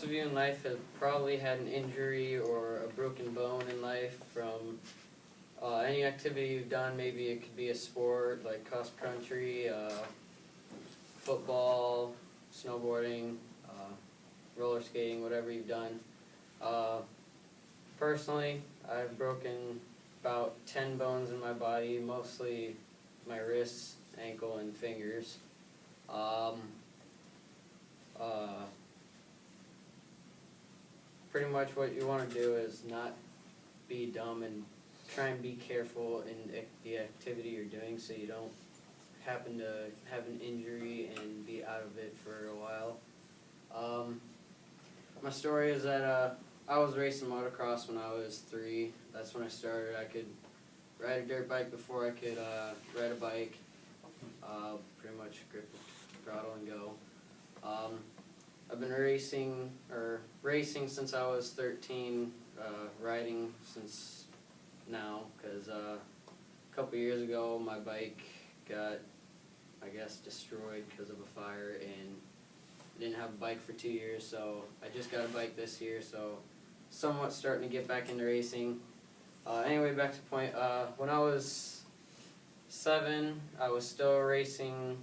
of you in life have probably had an injury or a broken bone in life from any activity you've done. Maybe it could be a sport like cross country, football, snowboarding, roller skating, whatever you've done. Personally, I've broken about 10 bones in my body, mostly my wrists, ankle, and fingers. Pretty much what you want to do is not be dumb and try and be careful in the activity you're doing so you don't happen to have an injury and be out of it for a while. My story is that I was racing motocross when I was 3. That's when I started. I could ride a dirt bike before I could ride a bike. Pretty much grip the throttle and go. I've been racing since I was 13, riding since now, because a couple years ago my bike got, I guess, destroyed because of a fire, and I didn't have a bike for 2 years, so I just got a bike this year, so somewhat starting to get back into racing. Anyway, back to the point. When I was 7, I was still racing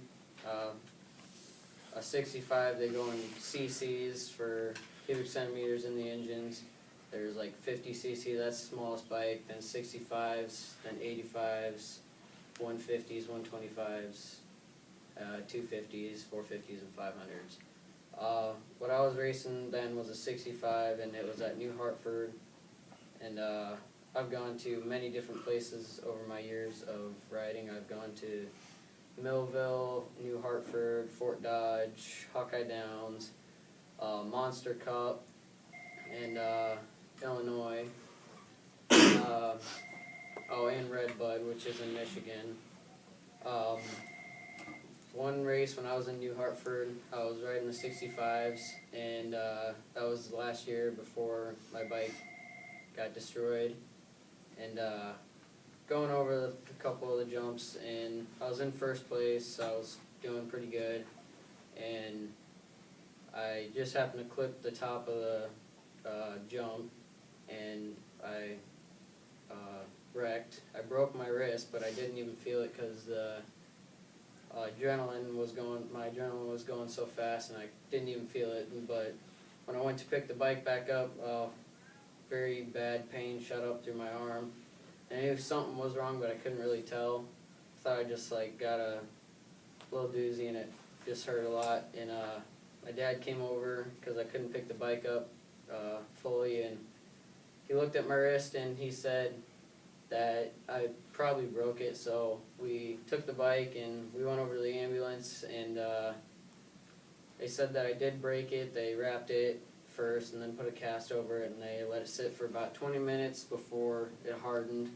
a 65. They go in cc's for cubic centimeters in the engines. There's like 50 cc, that's the smallest bike, then 65s, then 85s, 150s, 125s, 250s, 450s, and 500s. What I was racing then was a 65, and it was at New Hartford, and I've gone to many different places over my years of riding. I've gone to Millville, New Hartford, Fort Dodge, Hawkeye Downs, Monster Cup, and Illinois, and Red Bud, which is in Michigan. One race when I was in New Hartford, I was riding the 65s, and that was last year before my bike got destroyed, and going over a couple of the jumps, and I was in first place. I was doing pretty good, and I just happened to clip the top of the jump, and I wrecked. I broke my wrist, but I didn't even feel it because the my adrenaline was going so fast, and I didn't even feel it. But when I went to pick the bike back up, very bad pain shot up through my arm. And I knew something was wrong, but I couldn't really tell. I thought I just got a little doozy, and it just hurt a lot. And my dad came over because I couldn't pick the bike up fully, and he looked at my wrist and he said that I probably broke it. So we took the bike and we went over to the ambulance, and they said that I did break it. They wrapped it first and then put a cast over it, and they let it sit for about 20 minutes before it hardened.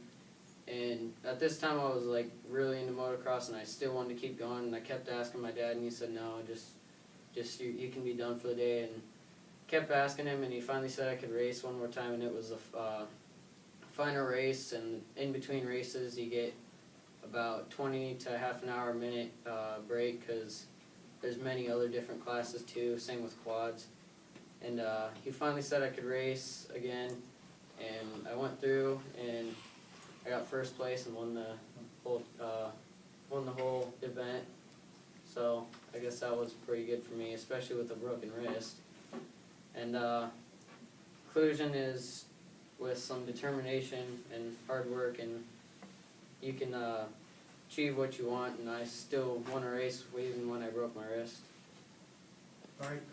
And at this time I was really into motocross, and I still wanted to keep going, and I kept asking my dad, and he said, no, just you can be done for the day. And kept asking him, and he finally said I could race one more time, and it was a final race. And in between races you get about 20 to half an hour, minute break, because there's many other different classes too, same with quads. And he finally said I could race again, and I went through, and I got first place and won the whole event. So I guess that was pretty good for me, especially with a broken wrist. And conclusion is, with some determination and hard work, and you can achieve what you want. And I still won a race even when I broke my wrist. All right.